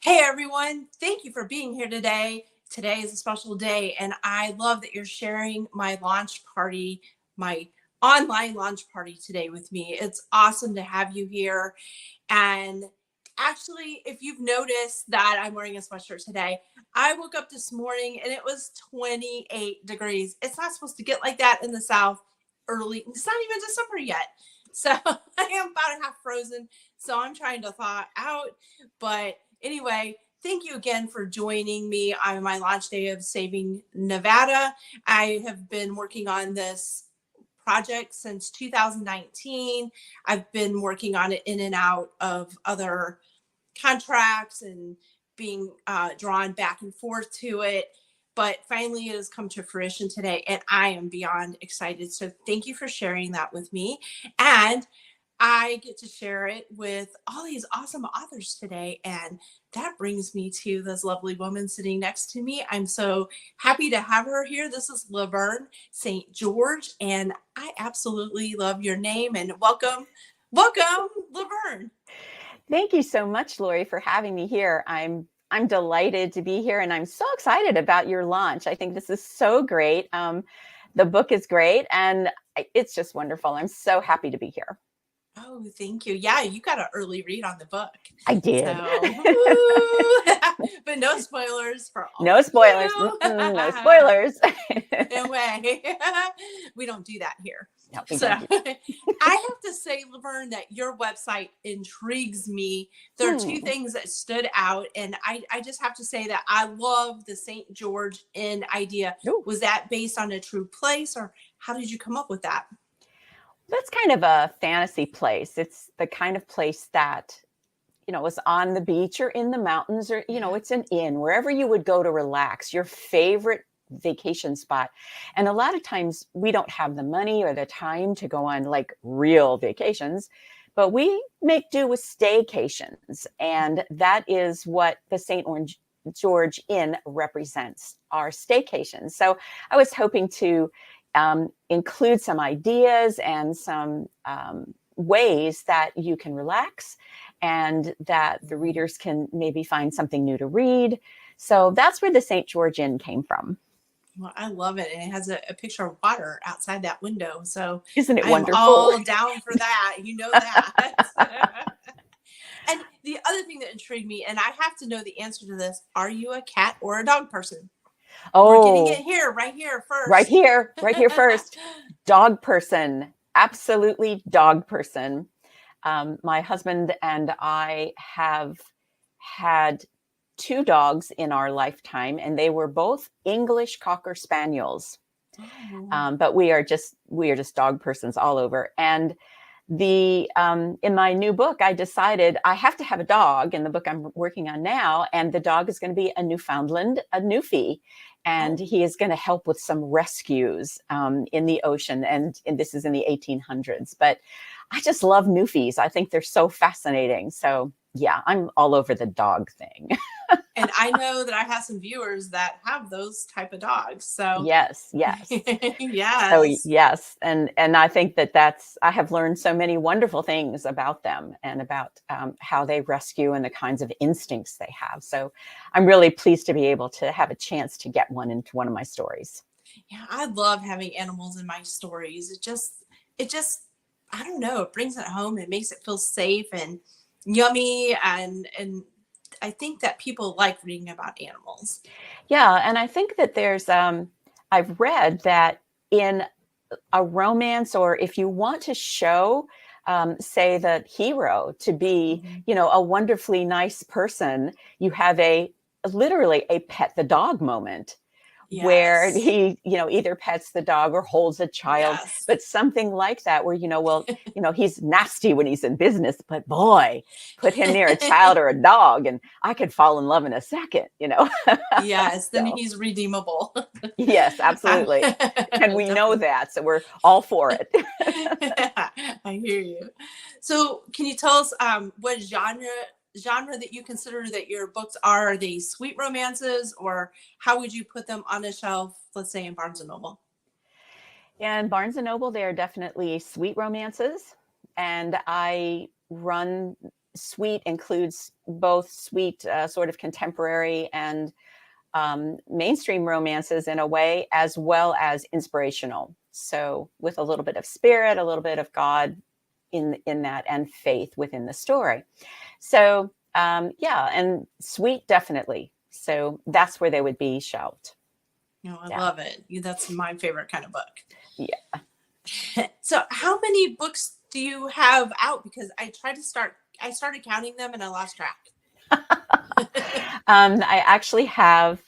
Hey everyone, thank you for being here today. Today is a special day, and I love that you're sharing my launch party, my online launch party today with me. It's awesome to have you here. And actually, if you've noticed that I'm wearing a sweatshirt today, I woke up this morning and it was 28 degrees. It's not supposed to get like that in the South early. It's not even December yet. So I am about half frozen. So I'm trying to thaw out. But anyway, thank you again for joining me on my launch day of Saving Nevada. I have been working on this project since 2019. I've been working on it in and out of other contracts and being drawn back and forth to it. But finally, it has come to fruition today, and I am beyond excited. So, thank you for sharing that with me. And I get to share it with all these awesome authors today. And that brings me to this lovely woman sitting next to me. I'm so happy to have her here. This is LaVerne St. George, and I absolutely love your name and welcome. Welcome, LaVerne. Thank you so much, Lori, for having me here. I'm delighted to be here, and I'm so excited about your launch. I think this is so great. The book is great, and it's just wonderful. I'm so happy to be here. Oh, thank you. Yeah, you got an early read on the book. I did. So, but no spoilers for all No of spoilers. you. No spoilers. No way. We don't do that here. No, we So don't do I have to say, LaVerne, that your website intrigues me. There are two that. things that stood out, and I just have to say that I love the St. George Inn idea. Ooh, Was that based on a true place, or how did you come up with that? that's kind of a fantasy place. It's the kind of place that, is on the beach or in the mountains, or, it's an inn, wherever you would go to relax, your favorite vacation spot. And a lot of times we don't have the money or the time to go on like real vacations, but we make do with staycations. And that is what the St. George Inn represents, our staycations. So I was hoping to include some ideas and some ways that you can relax and that the readers can maybe find something new to read. So that's where the St. George Inn came from. Well, I love it. And it has a picture of water outside that window. So Isn't it I am wonderful? all down for that. You know that. And the other thing that intrigued me, and I have to know the answer to this, are you a cat or a dog person? We're getting it Oh, here, right here first. right here first. Dog person, absolutely dog person. My husband and I have had two dogs in our lifetime, and they were both English Cocker Spaniels. Oh. But we are just dog persons all over. And the in my new book, I decided I have to have a dog in the book I'm working on now, and the dog is going to be a Newfoundland, a Newfie, and Oh. he is going to help with some rescues in the ocean. And this is in the 1800s. But I just love Newfies. I think they're so fascinating. So yeah, I'm all over the dog thing. And I know that I have some viewers that have those type of dogs. So Yes, yes. So yes. yes, and I think I have learned so many wonderful things about them and about how they rescue and the kinds of instincts they have. So I'm really pleased to be able to have a chance to get one into one of my stories. Yeah, I love having animals in my stories. It just, I don't know, it brings it home. It makes it feel safe and yummy. And I think that people like reading about animals. Yeah, and I think that I've read that in a romance, or if you want to show, say, the hero to be, Mhm. a wonderfully nice person, you have literally a pet the dog moment where Yes. he, either pets the dog or holds a child, Yes. but something like that where, well, he's nasty when he's in business, but boy, put him near a child or a dog and I could fall in love in a second. Yes, then So he's redeemable. yes, absolutely. And we know Definitely. that, so we're all for it. I hear you. So, can you tell us what genre that you consider that your books are? Are they sweet romances, or how would you put them on a shelf? Let's say in Barnes and Noble. And Barnes and Noble, they are definitely sweet romances. And I run sweet includes both sweet, sort of contemporary and mainstream romances in a way, as well as inspirational. So with a little bit of spirit, a little bit of God in that, and faith within the story. So yeah, and sweet, definitely. So that's where they would be shelved. I Yeah. love it. That's my favorite kind of book. Yeah. So how many books do you have out? Because I started counting them and I lost track. I actually have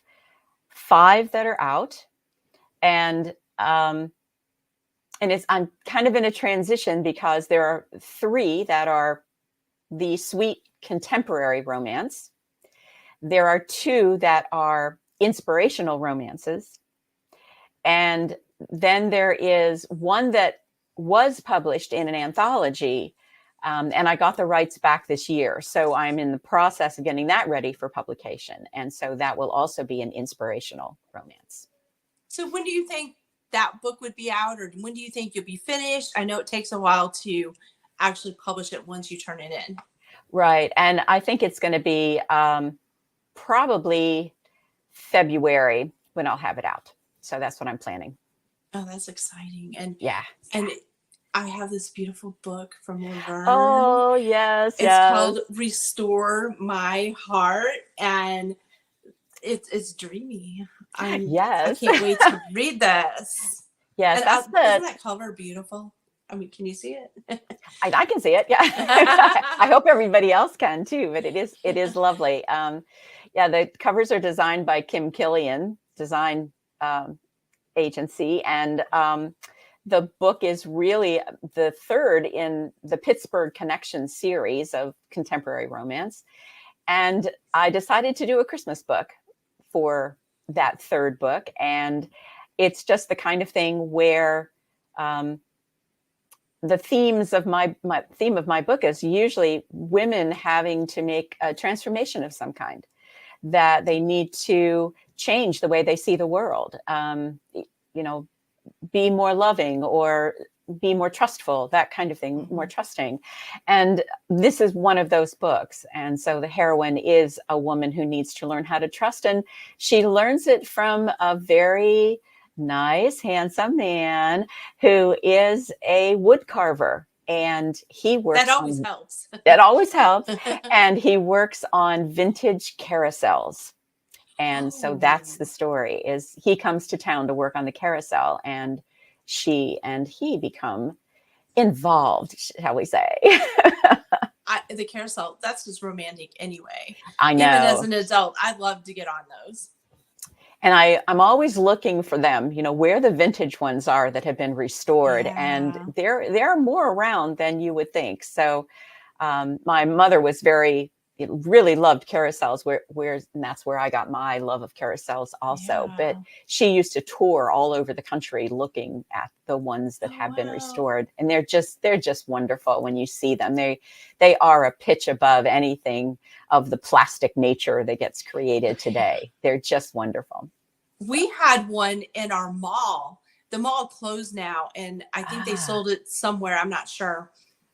5 that are out, and I'm kind of in a transition because there are 3 that are the sweet contemporary romance. There are 2 that are inspirational romances. And then there is one that was published in an anthology, and I got the rights back this year. So I'm in the process of getting that ready for publication. And so that will also be an inspirational romance. So when do you think that book would be out, or when do you think you'll be finished? I know it takes a while to actually publish it once you turn it in. Right. And I think it's going to be probably February when I'll have it out. So that's what I'm planning. Oh, that's exciting. Yeah. And I have this beautiful book from LaVerne. Oh, yes. It's called Restore My Heart, and it's dreamy. Yes. I can't wait to read this. Yes, And isn't that cover beautiful? I mean, can you see it? I can see it. Yeah. I hope everybody else can too, but it is lovely. Yeah, the covers are designed by Kim Killian Design Agency, and the book is really the 3rd in the Pittsburgh Connection series of contemporary romance. And I decided to do a Christmas book for that 3rd book, and it's just the kind of thing where the themes of my theme of my book is usually women having to make a transformation of some kind, that they need to change the way they see the world, be more loving or be more trustful, that kind of thing, more trusting. And this is one of those books. And so the heroine is a woman who needs to learn how to trust, and she learns it from a very nice, handsome man who is a wood carver. And he works that always helps. That always helps. And he works on vintage carousels. And so that's the story, is he comes to town to work on the carousel, and she and he become involved, shall we say. The carousel, that's just romantic anyway. I know. Even as an adult, I'd love to get on those. And I'm always looking for them, where the vintage ones are that have been restored. Yeah. And there are more around than you would think. So my mother was really loved carousels, and that's where I got my love of carousels also. Yeah. But she used to tour all over the country looking at the ones that have been restored. And they're just wonderful when you see them. They are a pitch above anything of the plastic nature that gets created today. They're just wonderful. We had one in our mall. The mall closed now, and I think they sold it somewhere. I'm not sure.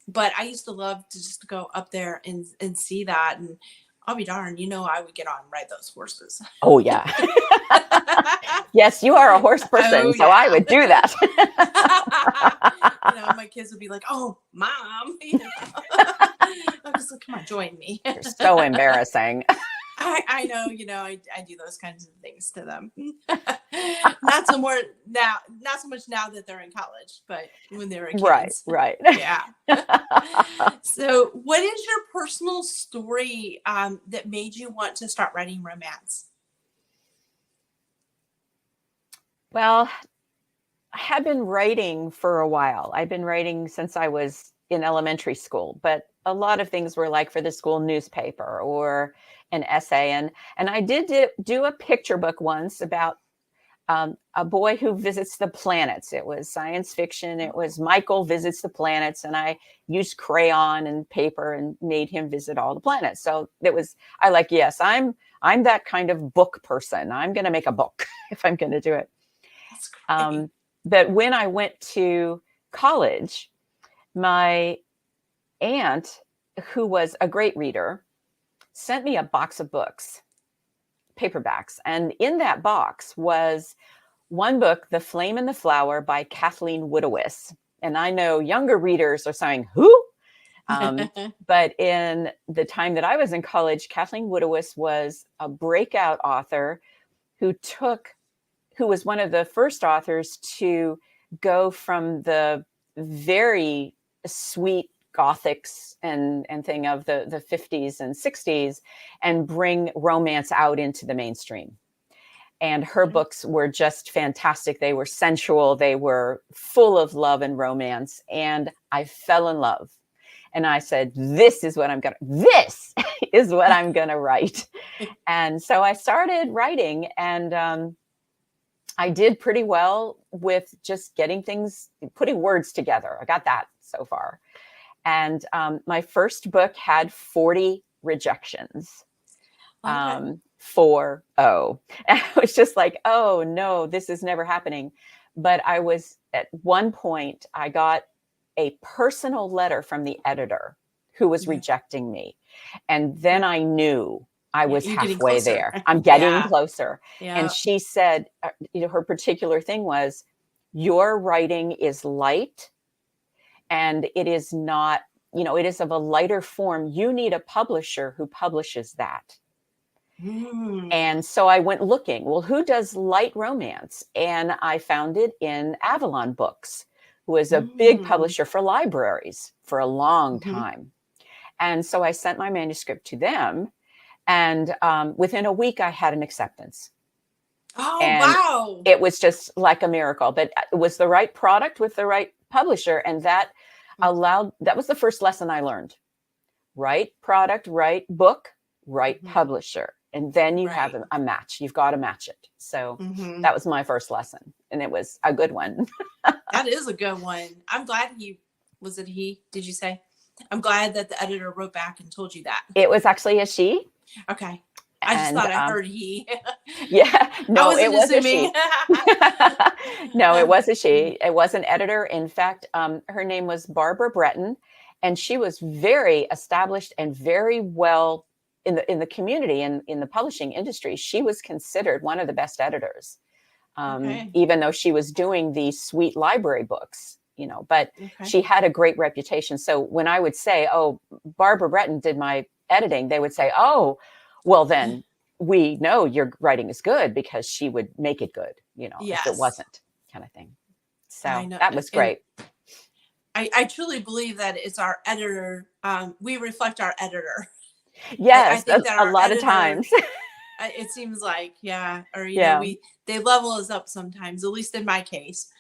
But I used to love to just go up there and see that. And I'll be darned, I would get on and ride those horses. Oh, yeah. Yes, you are a horse person, so I would do that. My kids would be like, "Oh, Mom." I'm just like, "Come on, join me." You're so embarrassing. I know, I do those kinds of things to them. Not so much now that they're in college, but when they were kids. Right. Yeah. So what is your personal story that made you want to start writing romance? Well, I have been writing for a while. I've been writing since I was in elementary school, but a lot of things were like for the school newspaper or an essay. And I did do a picture book once about a boy who visits the planets. It was science fiction. It was Michael visits the planets, and I used crayon and paper and made him visit all the planets. So yes, I'm that kind of book person. I'm going to make a book if I'm going to do it. That's great. But when I went to college, my aunt who was a great reader, sent me a box of books, paperbacks. And in that box was one book, The Flame and the Flower by Kathleen Woodiwiss. And I know younger readers are saying, who? But in the time that I was in college, Kathleen Woodiwiss was a breakout author who was one of the first authors to go from the very sweet Gothics and thing of the 50s and 60s and bring romance out into the mainstream. And her books were just fantastic. They were sensual. They were full of love and romance. And I fell in love. And I said, this is what I'm going to write. And so I started writing, and I did pretty well with just putting words together. I got that so far. And my first book had 40 rejections. Okay. 4-0. And I was just like, oh no, this is never happening. But at one point, I got a personal letter from the editor who was rejecting me. And then I knew I was halfway there. I'm getting closer. Yeah. And she said, her particular thing was, your writing is light and it is not, it is of a lighter form. You need a publisher who publishes that. And so I went looking, well, who does light romance? And I found it in Avalon Books, who was a big publisher for libraries for a long time. And so I sent my manuscript to them. And within a week, I had an acceptance. Oh, and wow. It was just like a miracle. But it was the right product with the right publisher. And that was the first lesson I learned. Right product, right book, right publisher. And then you have a match. You've got to match it. So that was my first lesson. And it was a good one. That is a good one. I'm glad did you say? I'm glad that the editor wrote back and told you that. It was actually a she. Okay. I just thought I heard he. Yeah. No, it was assuming. A she. No, it was a she. It was an editor. In fact, her name was Barbara Breton, and she was very established and very well in the community and in the publishing industry. She was considered one of the best editors, even though she was doing these sweet library books, but she had a great reputation. So when I would say, oh, Barbara Breton did my editing, they would say, oh, well, then we know your writing is good because she would make it good, if it wasn't, kind of thing. So that was great. I truly believe that it's our editor. We reflect our editor. Yes, I think that a lot of times. It seems like, or they level us up sometimes, at least in my case.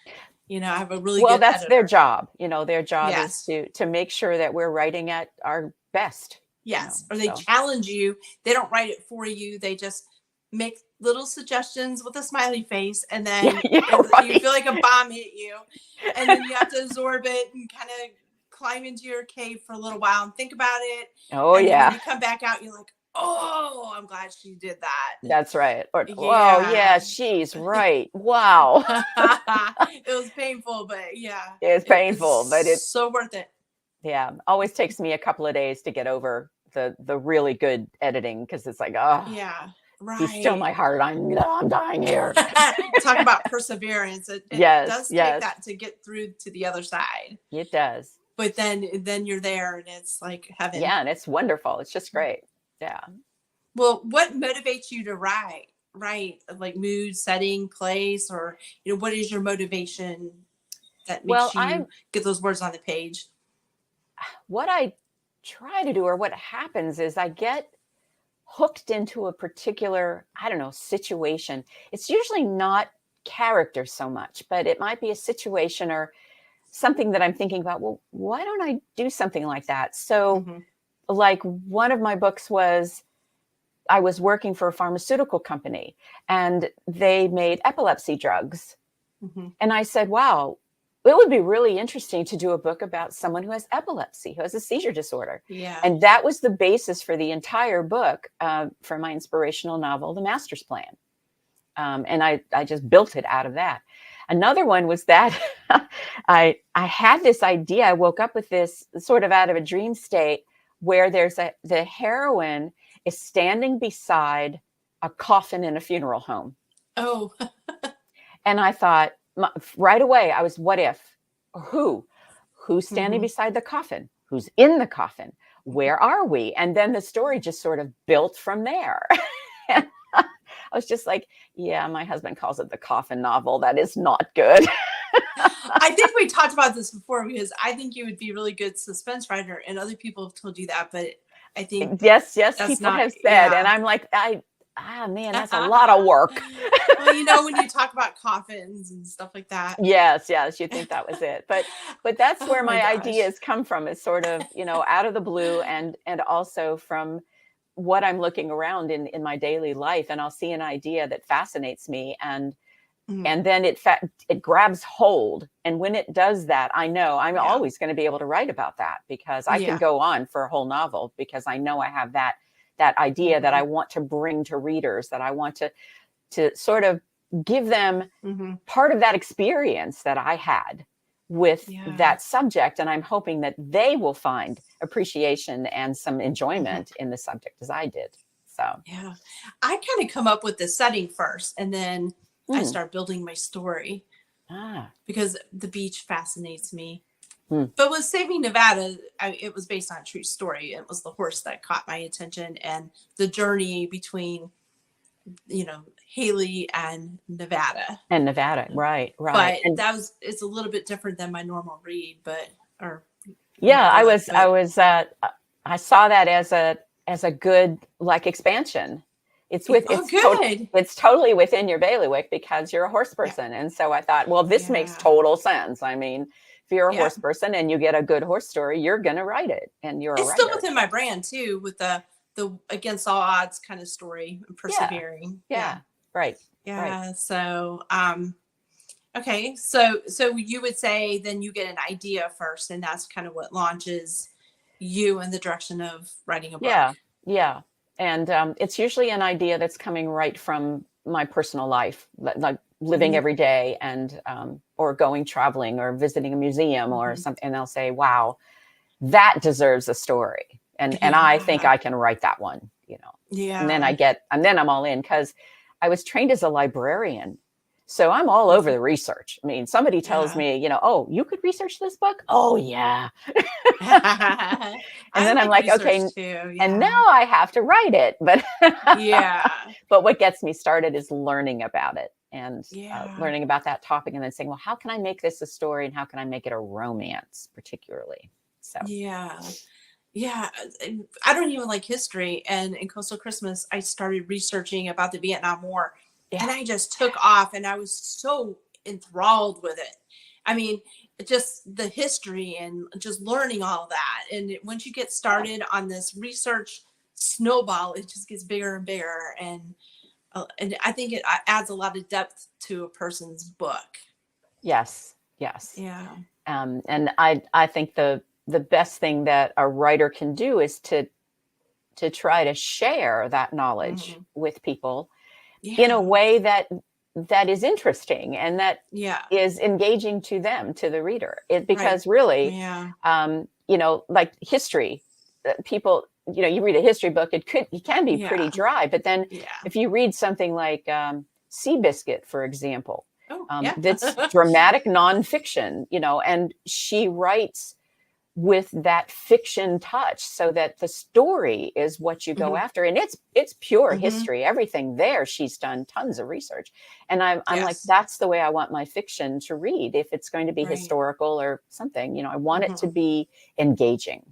I have a really good that's editor. their job. Their job is to make sure that we're writing at our best. Yes. Or they challenge you. They don't write it for you. They just make little suggestions with a smiley face. And then you feel like a bomb hit you. And then you have to absorb it and kind of climb into your cave for a little while and think about it. Oh, and when you come back out, you're like, oh, I'm glad she did that. That's right. Or, oh, yeah, she's right. Wow. It was painful, but it's painful, but it's so worth it. Yeah. Always takes me a couple of days to get over the really good editing, because it's like, oh, yeah, right. You still my heart. I'm dying here. Talk about perseverance. It does take that to get through to the other side. It does. But then you're there and it's like heaven. Yeah, and it's wonderful. It's just great. Yeah. Well, what motivates you to write? Like mood, setting, place, or what is your motivation that makes you get those words on the page? What I try to do, or what happens, is I get hooked into a particular, situation. It's usually not character so much, but it might be a situation or something that I'm thinking about. Well, why don't I do something like that? So like one of my books I was working for a pharmaceutical company and they made epilepsy drugs. And I said, wow, it would be really interesting to do a book about someone who has epilepsy, who has a seizure disorder. Yeah. And that was the basis for the entire book, for my inspirational novel, The Master's Plan. And I just built it out of that. Another one was that I had this idea. I woke up with this sort of out of a dream state. where the heroine is standing beside a coffin in a funeral home. Oh. And I thought right away, I was, what if? Who's standing beside the coffin? Who's in the coffin? Where are we? And then the story just sort of built from there. And I was just like, yeah, my husband calls it the coffin novel. That is not good. I think we talked about this before, because I think you would be a really good suspense writer, and other people have told you that, but I think Yes, that's people not, have said, yeah. and I'm like, man, that's a lot of work. Well, you know, when you talk about coffins and stuff like that. Yes, you think that was it, but that's Oh where my my gosh. ideas come from, is sort of, out of the blue, and also from what I'm looking around in my daily life, and I'll see an idea that fascinates me, and then it grabs hold. And when it does that, I know I'm always going to be able to write about that, because I can go on for a whole novel, because I know I have that idea that I want to bring to readers, that I want to sort of give them part of that experience that I had with that subject. And I'm hoping that they will find appreciation and some enjoyment in the subject as I did. So, yeah, I kind of come up with the setting first, and then I start building my story, because the beach fascinates me. But with Saving Nevada, it was based on a true story. It was the horse that caught my attention, and the journey between, Haley and Nevada. Right. But And it's a little bit different than my normal read, or yeah, book, I saw that as a good, like, expansion. It's good. It's totally within your bailiwick, because you're a horse person. And so I thought, well, this makes total sense. I mean, if you're a horse person and you get a good horse story, you're going to write it, and you're a It's writer. still within my brand too, with the against all odds kind of story, and persevering. Right. So, okay. So you would say then you get an idea first, and that's kind of what launches you in the direction of writing a book. Yeah. And it's usually an idea that's coming right from my personal life, like living every day, and or going traveling, or visiting a museum or something. And they'll say, wow, that deserves a story. And I think I can write that one, And then I'm all in, because I was trained as a librarian. So I'm all over the research. I mean, somebody tells me, oh, you could research this book? Oh, yeah. And then I'm like, okay, and now I have to write it. But but what gets me started is learning about it, and learning about that topic, and then saying, well, how can I make this a story, and how can I make it a romance particularly? So I don't even like history, and in Coastal Christmas I started researching about the Vietnam War, and I just took off, and I was so enthralled with it. I mean, just the history and just learning all that. And once you get started on this research snowball, it just gets bigger and bigger. And I think it adds a lot of depth to a person's book. Yes. Yeah. And I think the best thing that a writer can do is to try to share that knowledge with people in a way that is interesting, and that is engaging to them, to the reader. Because really, like history, people, you read a history book, it can be pretty dry. But then if you read something like Seabiscuit, for example, that's dramatic nonfiction, and she writes with that fiction touch, so that the story is what you go after, and it's pure history. Everything there, she's done tons of research, and I'm like, that's the way I want my fiction to read. If it's going to be historical or something, I want it to be engaging.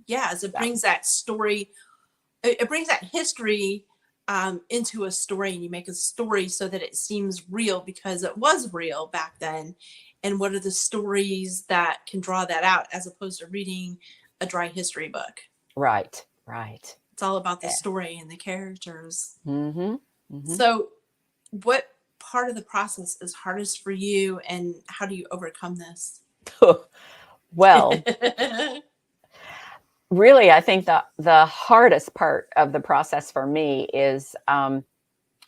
As it brings that story, it brings that history into a story, and you make a story so that it seems real, because it was real back then. And what are the stories that can draw that out, as opposed to reading a dry history book? Right. It's all about the story and the characters. So what part of the process is hardest for you, and how do you overcome this? Well, really, I think the hardest part of the process for me is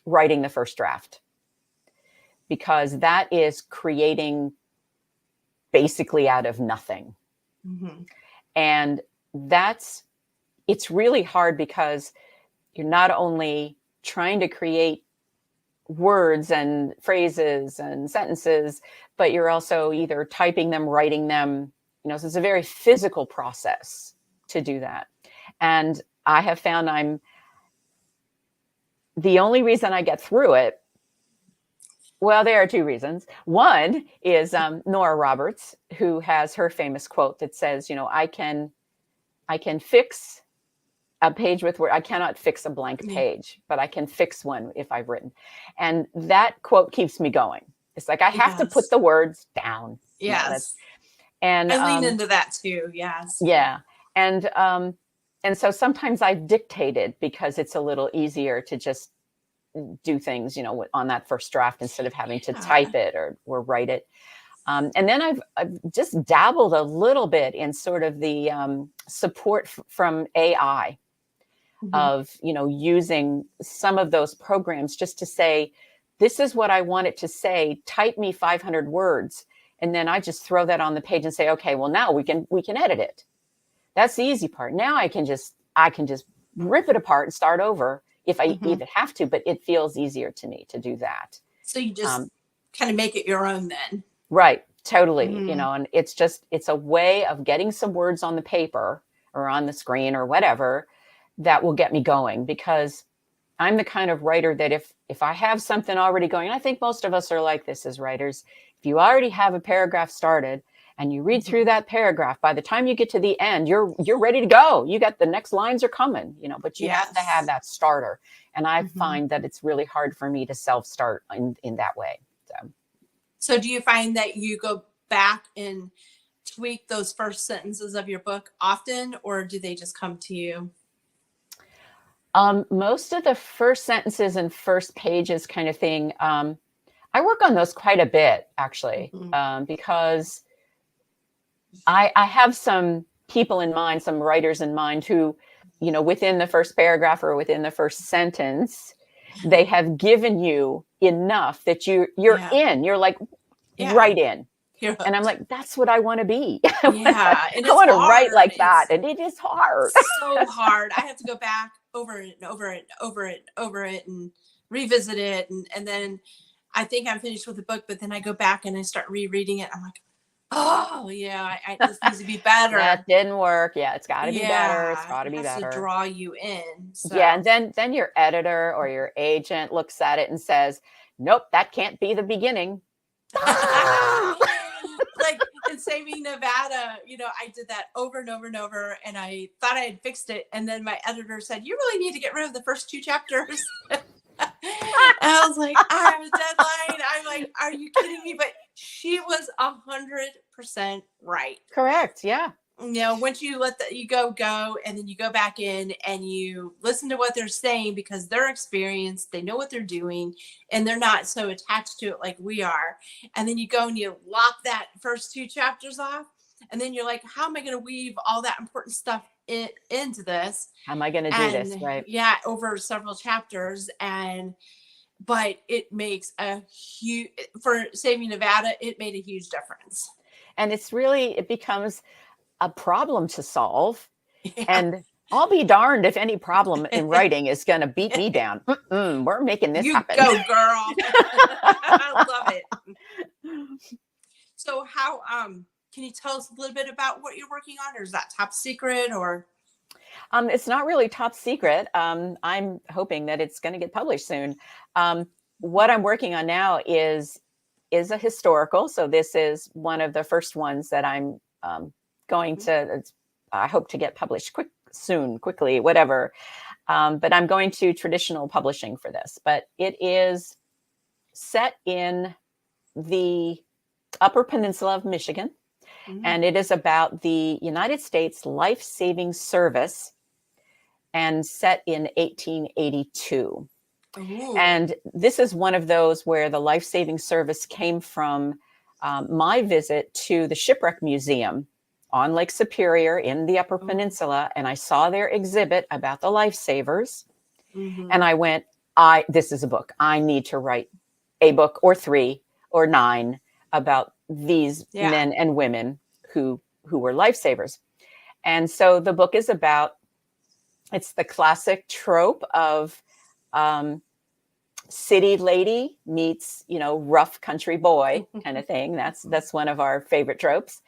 writing the first draft, because that is creating basically out of nothing. And that's it's really hard because you're not only trying to create words and phrases and sentences, but you're also either typing them, writing them, so it's a very physical process to do that. And I have found the only reason I get through it, well, there are two reasons. One is Nora Roberts, who has her famous quote that says, I can fix a page with word. I cannot fix a blank page, but I can fix one if I've written. And that quote keeps me going. It's like, I have to put the words down. Yes. And I lean into that too. Yes. Yeah. And so sometimes I've dictated because it's a little easier to just do things, on that first draft instead of having to type it or write it. And then I've just dabbled a little bit in sort of the support from AI of, using some of those programs just to say, this is what I want it to say, type me 500 words. And then I just throw that on the page and say, okay, well, now we can edit it. That's the easy part. Now I can just rip it apart and start over if I even have to, but it feels easier to me to do that. So you just kind of make it your own then. Right. Totally. And it's a way of getting some words on the paper or on the screen or whatever that will get me going, because I'm the kind of writer that if I have something already going, I think most of us are like this as writers. If you already have a paragraph started and you read through that paragraph, by the time you get to the end, you're ready to go. You got the next lines are coming, but you have to have that starter. And I find that it's really hard for me to self-start in that way. So do you find that you go back and tweak those first sentences of your book often, or do they just come to you? Most of the first sentences and first pages kind of thing, I work on those quite a bit, actually, because I have some people in mind, some writers in mind who, within the first paragraph or within the first sentence, they have given you enough that you're in. You're like right in. And I'm like, that's what I want to be. Yeah. And I want to write like that. And it is hard. So hard. I have to go back over it and over it and revisit it. And then I think I'm finished with the book, but then I go back and I start rereading it. I'm like, oh yeah, this needs to be better. That didn't work. Yeah, it's got to be better. It's got to be better. To draw you in. So. Yeah, and then your editor or your agent looks at it and says, nope, that can't be the beginning. Like in Saving Nevada, I did that over and over and over, and I thought I had fixed it, and then my editor said, you really need to get rid of the first 2 chapters. And I was like, I have a deadline. I'm like, are you kidding me? But she was 100% right. Correct. Yeah. Once you let you go, and then you go back in and you listen to what they're saying, because they're experienced, they know what they're doing, and they're not so attached to it like we are. And then you go and you lop that first 2 chapters off, and then you're like, how am I going to weave all that important stuff into this? How am I going to do this? Right. Yeah. Over several chapters. But it makes for Saving Nevada, it made a huge difference. And it becomes a problem to solve. Yeah. And I'll be darned if any problem in writing is going to beat me down. We're making this happen. You go, girl. I love it. So how, can you tell us a little bit about what you're working on, or is that top secret, or? It's not really top secret. I'm hoping that it's going to get published soon. What I'm working on now is a historical. So this is one of the first ones that I'm going to, I hope to get published quickly, whatever. But I'm going to traditional publishing for this. But it is set in the Upper Peninsula of Michigan. And it is about the United States Life-Saving Service, and set in 1882. Ooh. And this is one of those where the Life-Saving Service came from my visit to the Shipwreck Museum on Lake Superior in the Upper Peninsula. And I saw their exhibit about the lifesavers. And I went, this is a book. I need to write a book or 3 or 9 about these men and women who were lifesavers. And so the book is about It's the classic trope of city lady meets, rough country boy kind of thing. That's one of our favorite tropes.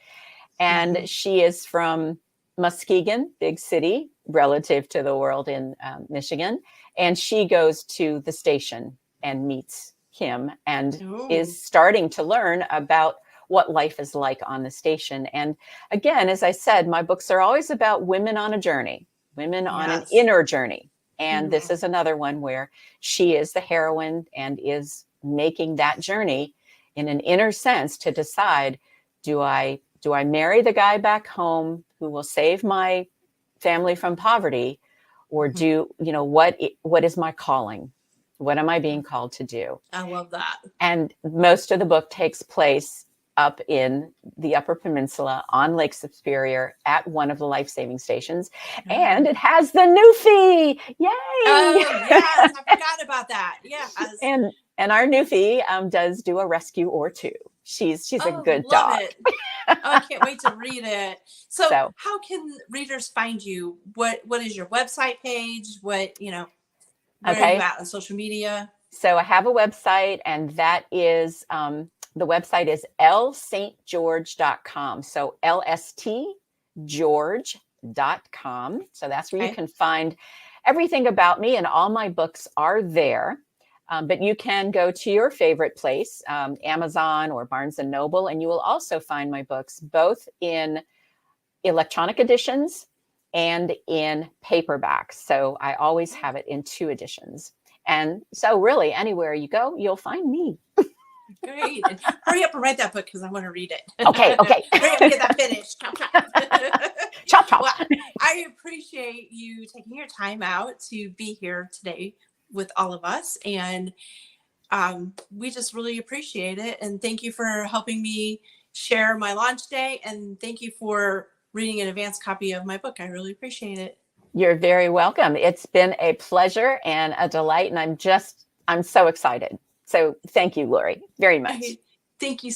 And she is from Muskegon, big city, relative to the world in Michigan. And she goes to the station and meets him and is starting to learn about what life is like on the station. And again, as I said, my books are always about women on a journey, women on an inner journey. And this is another one where she is the heroine and is making that journey in an inner sense to decide, do I marry the guy back home who will save my family from poverty, or what is my calling? What am I being called to do? I love that. And most of the book takes place up in the Upper Peninsula on Lake Superior at one of the life-saving stations. And it has the Newfie. Yay! Oh, yes. I forgot about that. Yes. And our Newfie does do a rescue or two. She's a good dog. It. Oh, I can't wait to read it. So how can readers find you? What is your website page? Where are you at on social media? So I have a website, and that is the website is lstgeorge.com. So lstgeorge.com. So that's where you can find everything about me, and all my books are there. But you can go to your favorite place, Amazon or Barnes and Noble, and you will also find my books both in electronic editions and in paperback. So I always have it in 2 editions. And so really anywhere you go, you'll find me. Great. And hurry up and write that book because I want to read it. Okay. Hurry up and get that finished. Chop, chop. Chop, chop. Well, I appreciate you taking your time out to be here today with all of us. And we just really appreciate it. And thank you for helping me share my launch day. And thank you for reading an advanced copy of my book. I really appreciate it. You're very welcome. It's been a pleasure and a delight. And I'm so excited. So thank you, Lori, very much. Thank you